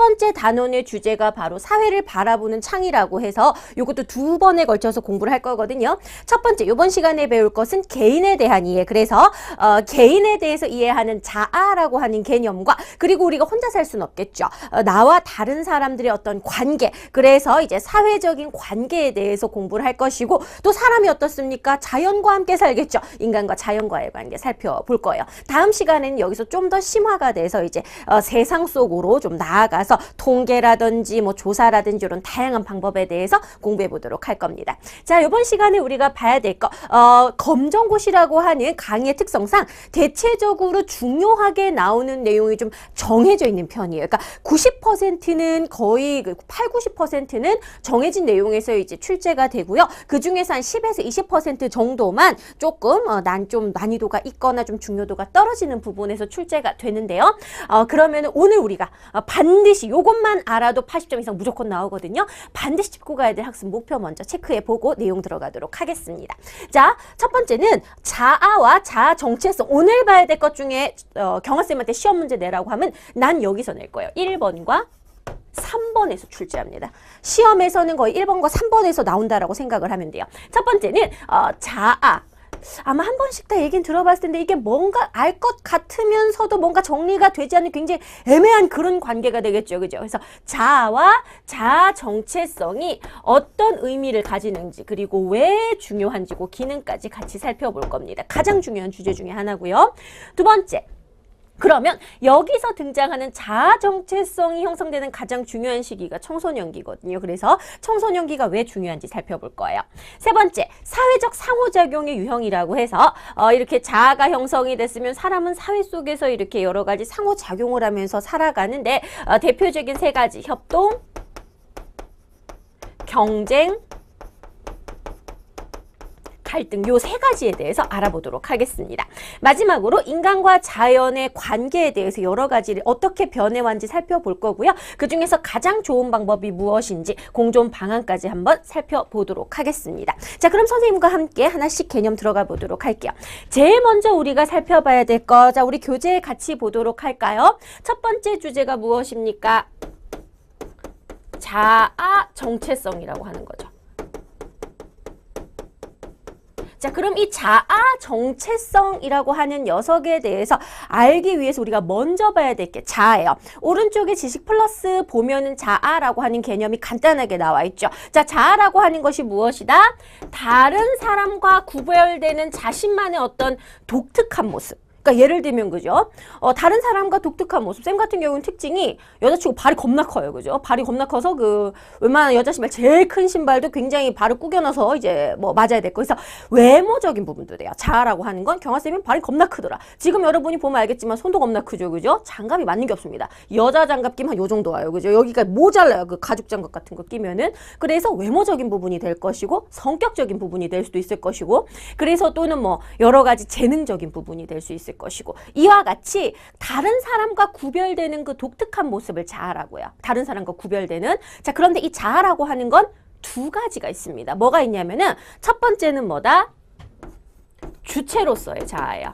번째 단원의 주제가 바로 사회를 바라보는 창이라고 해서 이것도 2번에 걸쳐서 공부를 할 거거든요. 첫 번째, 이번 시간에 배울 것은 개인에 대한 이해. 그래서 개인에 대해서 이해하는 자아라고 하는 개념과 그리고 우리가 혼자 살 수는 없겠죠. 나와 다른 사람들의 어떤 관계. 그래서 이제 사회적인 관계에 대해서 공부를 할 것이고 또 사람이 어떻습니까? 자연과 함께 살겠죠. 인간과 자연과의 관계 살펴볼 거예요. 다음 시간에는 여기서 좀 더 심화가 돼서 이제 세상 속으로 좀 나아가서 통계라든지 뭐 조사라든지 이런 다양한 방법에 대해서 공부해 보도록 할 겁니다. 자, 이번 시간에 우리가 봐야 될 거 검정고시라고 하는 강의의 특성상 대체적으로 중요하게 나오는 내용이 좀 정해져 있는 편이에요. 그러니까 90%는 거의 80-90%는 정해진 내용에서 이제 출제가 되고요. 그 중에서 한 10에서 20% 정도만 조금 좀 난이도가 있거나 좀 중요도가 떨어지는 부분에서 출제가 되는데요. 그러면 오늘 우리가 반드시 이것만 알아도 80점 이상 무조건 나오거든요. 반드시 짚고 가야 될 학습 목표 먼저 체크해보고 내용 들어가도록 하겠습니다. 자, 첫 번째는 자아와 자아 정체성. 오늘 봐야 될 것 중에 경화쌤한테 시험 문제 내라고 하면 난 여기서 낼 거예요. 1번과 3번에서 출제합니다. 시험에서는 거의 1번과 3번에서 나온다라고 생각을 하면 돼요. 첫 번째는 자아. 아마 한 번씩 다 얘기는 들어봤을 텐데 이게 뭔가 알 것 같으면서도 뭔가 정리가 되지 않는 굉장히 애매한 그런 관계가 되겠죠. 그죠? 그래서 자아와 자아 정체성이 어떤 의미를 가지는지 그리고 왜 중요한지 그 기능까지 같이 살펴볼 겁니다. 가장 중요한 주제 중에 하나고요. 두 번째. 그러면 여기서 등장하는 자아 정체성이 형성되는 가장 중요한 시기가 청소년기거든요. 그래서 청소년기가 왜 중요한지 살펴볼 거예요. 세 번째, 사회적 상호작용의 유형이라고 해서 이렇게 자아가 형성이 됐으면 사람은 사회 속에서 이렇게 여러 가지 상호작용을 하면서 살아가는데 대표적인 세 가지, 협동, 경쟁, 갈등 요 세 가지에 대해서 알아보도록 하겠습니다. 마지막으로 인간과 자연의 관계에 대해서 여러 가지를 어떻게 변해왔는지 살펴볼 거고요. 그중에서 가장 좋은 방법이 무엇인지 공존 방안까지 한번 살펴보도록 하겠습니다. 자, 그럼 선생님과 함께 하나씩 개념 들어가 보도록 할게요. 제일 먼저 우리가 살펴봐야 될 거, 자, 우리 교재에 같이 보도록 할까요? 첫 번째 주제가 무엇입니까? 자아 정체성이라고 하는 거죠. 자, 그럼 이 자아 정체성이라고 하는 녀석에 대해서 알기 위해서 우리가 먼저 봐야 될 게 자아예요. 오른쪽에 지식 플러스 보면은 자아라고 하는 개념이 간단하게 나와 있죠. 자, 자아라고 하는 것이 무엇이다? 다른 사람과 구별되는 자신만의 어떤 독특한 모습. 그러니까 예를 들면 그죠? 다른 사람과 독특한 모습. 쌤 같은 경우는 특징이 여자치고 발이 겁나 커요. 그죠? 발이 겁나 커서 웬만한 여자 신발 제일 큰 신발도 굉장히 발을 구겨놔서 이제 뭐 맞아야 될 거. 그래서 외모적인 부분도 돼요. 자아라고 하는 건 경화쌤은 발이 겁나 크더라. 지금 여러분이 보면 알겠지만 손도 겁나 크죠. 그죠? 장갑이 맞는 게 없습니다. 여자 장갑 끼면 한 요 정도 와요. 그죠? 여기가 모자라요. 그 가죽 장갑 같은 거 끼면은. 그래서 외모적인 부분이 될 것이고 성격적인 부분이 될 수도 있을 것이고 그래서 또는 뭐 여러 가지 재능적인 부분이 될 수 있을 것이고 이와 같이 다른 사람과 구별되는 그 독특한 모습을 자아라고요. 다른 사람과 구별되는. 자, 그런데 이 자아라고 하는 건 두 가지가 있습니다. 뭐가 있냐면은 첫 번째는 뭐다? 주체로서의 자아예요.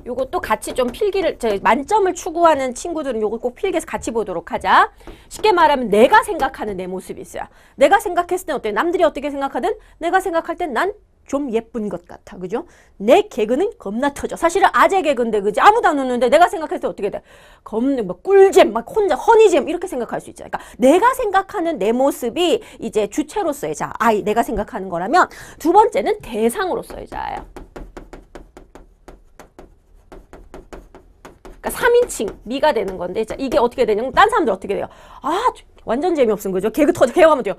요것도 같이 좀 필기를, 만점을 추구하는 친구들은 요거 꼭 필기해서 같이 보도록 하자. 쉽게 말하면 내가 생각하는 내 모습이 있어요. 내가 생각했을 땐 어때요? 남들이 어떻게 생각하든 내가 생각할 땐 난 좀 예쁜 것 같아. 그죠? 내 개그는 겁나 터져. 사실은 아재 개그인데, 그지? 아무도 안 웃는데 내가 생각했을 때 어떻게 돼? 겁나 막 꿀잼, 막 혼자 허니잼 이렇게 생각할 수 있잖아. 그러니까 내가 생각하는 내 모습이 이제 주체로서의 자아, 내가 생각하는 거라면 두 번째는 대상으로서의 자아예요. 그러니까 3인칭 미가 되는 건데 자, 이게 어떻게 되냐면 딴 사람들 어떻게 돼요? 완전 재미없은 거죠. 개그 개그하면 돼요.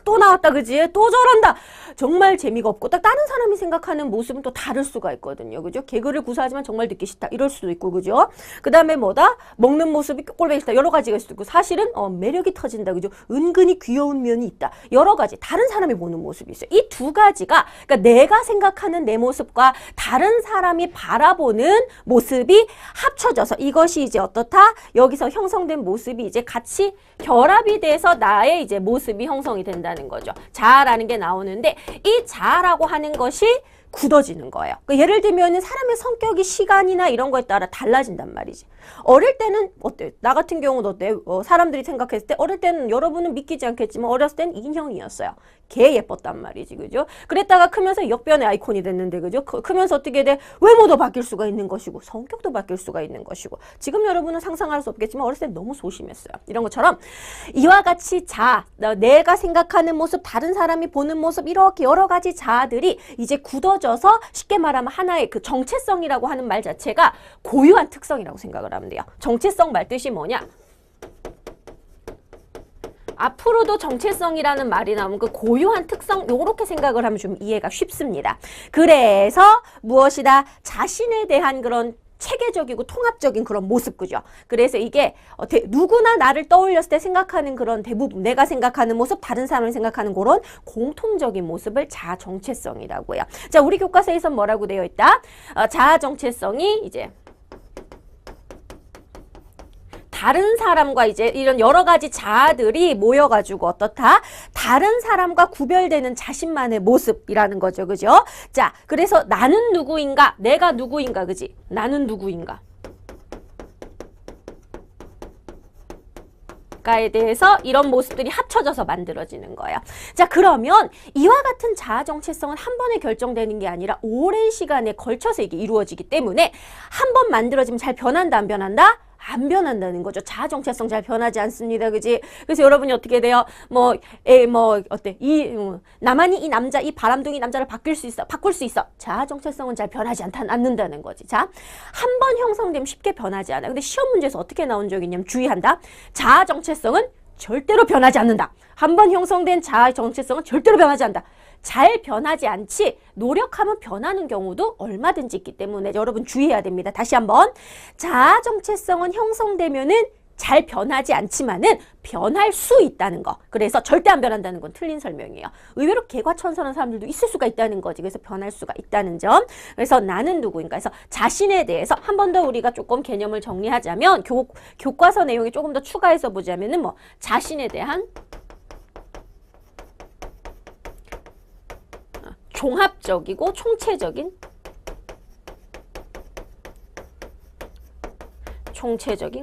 또 나왔다, 그지? 또 저런다. 정말 재미가 없고 딱 다른 사람이 생각하는 모습은 또 다를 수가 있거든요. 그죠? 개그를 구사하지만 정말 듣기 싫다. 이럴 수도 있고, 그죠? 그 다음에 뭐다? 먹는 모습이 꼴보기 싫다. 여러 가지가 있을 수도 있고 사실은 매력이 터진다. 그죠? 은근히 귀여운 면이 있다. 여러 가지 다른 사람이 보는 모습이 있어요. 이 두 가지가 그러니까 내가 생각하는 내 모습과 다른 사람이 바라보는 모습이 합쳐져서 이것이 이제 어떻다? 여기서 형성된 모습이 이제 같이 결합이 돼서 나의 이제 모습이 형성이 된다는 거죠. 자아라는 게 나오는데 이 자아라고 하는 것이 굳어지는 거예요. 그러니까 예를 들면 사람의 성격이 시간이나 이런 거에 따라 달라진단 말이지. 어릴 때는 어때? 나 같은 경우도 어때? 사람들이 생각했을 때 어릴 때는 여러분은 믿기지 않겠지만 어렸을 때는 인형이었어요. 개 예뻤단 말이지, 그죠? 그랬다가 크면서 역변의 아이콘이 됐는데, 그죠? 크면서 어떻게 돼? 외모도 바뀔 수가 있는 것이고 성격도 바뀔 수가 있는 것이고 지금 여러분은 상상할 수 없겠지만 어렸을 때 너무 소심했어요. 이런 것처럼 이와 같이 내가 생각하는 모습, 다른 사람이 보는 모습 이렇게 여러 가지 자아들이 이제 굳어져서 쉽게 말하면 하나의 그 정체성이라고 하는 말 자체가 고유한 특성이라고 생각을 하면 돼요. 정체성 말 뜻이 뭐냐? 앞으로도 정체성이라는 말이 나오면 그 고유한 특성 요렇게 생각을 하면 좀 이해가 쉽습니다. 그래서 무엇이다? 자신에 대한 그런 체계적이고 통합적인 그런 모습, 그죠? 그래서 이게 누구나 나를 떠올렸을 때 생각하는 그런 대부분 내가 생각하는 모습, 다른 사람이 생각하는 그런 공통적인 모습을 자아 정체성이라고 해요. 자, 우리 교과서에선 뭐라고 되어 있다? 자아 정체성이 이제 다른 사람과 이제 이런 여러 가지 자아들이 모여가지고 어떻다? 다른 사람과 구별되는 자신만의 모습이라는 거죠. 그죠? 자, 그래서 나는 누구인가? 내가 누구인가? 그지? 나는 누구인가? 에 대해서 이런 모습들이 합쳐져서 만들어지는 거예요. 자, 그러면 이와 같은 자아 정체성은 한 번에 결정되는 게 아니라 오랜 시간에 걸쳐서 이게 이루어지기 때문에 한 번 만들어지면 잘 변한다, 안 변한다? 안 변한다는 거죠. 자아 정체성 잘 변하지 않습니다. 그지? 그래서 여러분이 어떻게 돼요? 어때? 나만이 이 남자, 이 바람둥이 남자를 바꿀 수 있어. 자아 정체성은 잘 변하지 않는다는 거지. 자, 한 번 형성되면 쉽게 변하지 않아. 근데 시험 문제에서 어떻게 나온 적이 있냐면 주의한다. 자아 정체성은 절대로 변하지 않는다. 한 번 형성된 자아 정체성은 절대로 변하지 않는다. 잘 변하지 않지 노력하면 변하는 경우도 얼마든지 있기 때문에 여러분 주의해야 됩니다. 다시 한번 자아 정체성은 형성되면은 잘 변하지 않지만은 변할 수 있다는 거. 그래서 절대 안 변한다는 건 틀린 설명이에요. 의외로 개과천선한 사람들도 있을 수가 있다는 거지. 그래서 변할 수가 있다는 점. 그래서 나는 누구인가 해서 자신에 대해서 한 번 더 우리가 조금 개념을 정리하자면 교과서 내용이 조금 더 추가해서 보자면은 자신에 대한 종합적이고 총체적인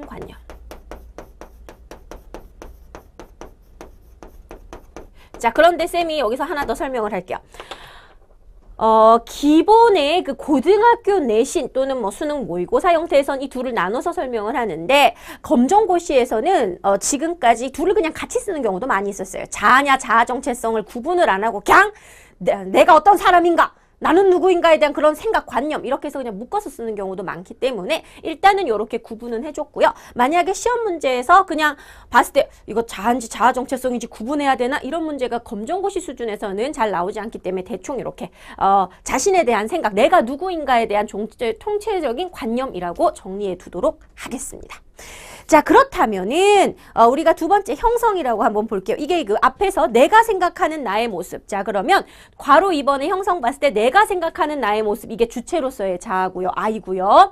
관념. 자, 그런데 쌤이 여기서 하나 더 설명을 할게요. 기본의 그 고등학교 내신 또는 수능 모의고사 형태에선 이 둘을 나눠서 설명을 하는데 검정고시에서는 지금까지 둘을 그냥 같이 쓰는 경우도 많이 있었어요. 자아냐 자아 정체성을 구분을 안 하고 그냥 내가 어떤 사람인가, 나는 누구인가에 대한 그런 생각, 관념 이렇게 해서 그냥 묶어서 쓰는 경우도 많기 때문에 일단은 이렇게 구분은 해줬고요. 만약에 시험 문제에서 그냥 봤을 때 이거 자아인지 자아 정체성인지 구분해야 되나 이런 문제가 검정고시 수준에서는 잘 나오지 않기 때문에 대충 이렇게 자신에 대한 생각, 내가 누구인가에 대한 통체적인 관념이라고 정리해 두도록 하겠습니다. 자, 그렇다면은 우리가 두 번째 형성이라고 한번 볼게요. 이게 그 앞에서 내가 생각하는 나의 모습. 자, 그러면 괄호 2번의 형성 봤을 때 내가 생각하는 나의 모습, 이게 주체로서의 자아고요. 아이고요.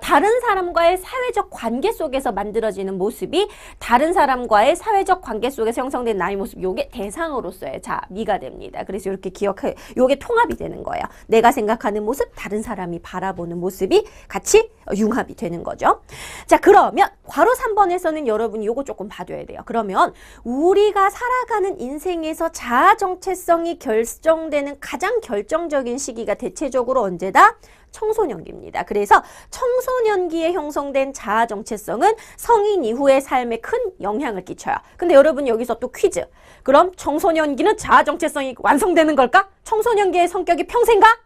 다른 사람과의 사회적 관계 속에서 만들어지는 모습이 다른 사람과의 사회적 관계 속에서 형성된 나의 모습, 요게 대상으로서의 미가 됩니다. 그래서 이렇게 기억해, 요게 통합이 되는 거예요. 내가 생각하는 모습, 다른 사람이 바라보는 모습이 같이 융합이 되는 거죠. 자, 그러면 괄호 3번에서는 여러분이 요거 조금 봐줘야 돼요. 그러면 우리가 살아가는 인생에서 자아 정체성이 결정되는 가장 결정적인 시기가 대체적으로 언제다? 청소년기입니다. 그래서 청소년기에 형성된 자아 정체성은 성인 이후의 삶에 큰 영향을 끼쳐요. 근데 여러분 여기서 또 퀴즈. 그럼 청소년기는 자아 정체성이 완성되는 걸까? 청소년기의 성격이 평생가?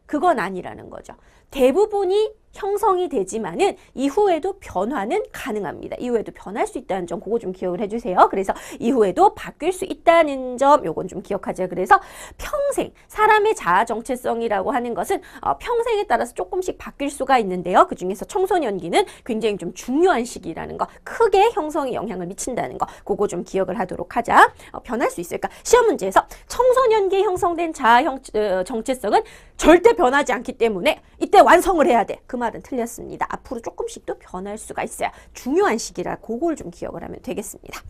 그건 아니라는 거죠. 대부분이 형성이 되지만은 이후에도 변화는 가능합니다. 이후에도 변할 수 있다는 점, 그거 좀 기억을 해주세요. 그래서 이후에도 바뀔 수 있다는 점, 요건 좀 기억하죠. 그래서 평생, 사람의 자아 정체성이라고 하는 것은 평생에 따라서 조금씩 바뀔 수가 있는데요. 그 중에서 청소년기는 굉장히 좀 중요한 시기라는 거, 크게 형성에 영향을 미친다는 거, 그거 좀 기억을 하도록 하자. 변할 수 있을까? 시험 문제에서 청소년기에 형성된 자아 정체성은 절대 변하지 않기 때문에 이때 완성을 해야 돼. 그 말은 틀렸습니다. 앞으로 조금씩 또 변할 수가 있어요. 중요한 시기라 그걸 좀 기억을 하면 되겠습니다.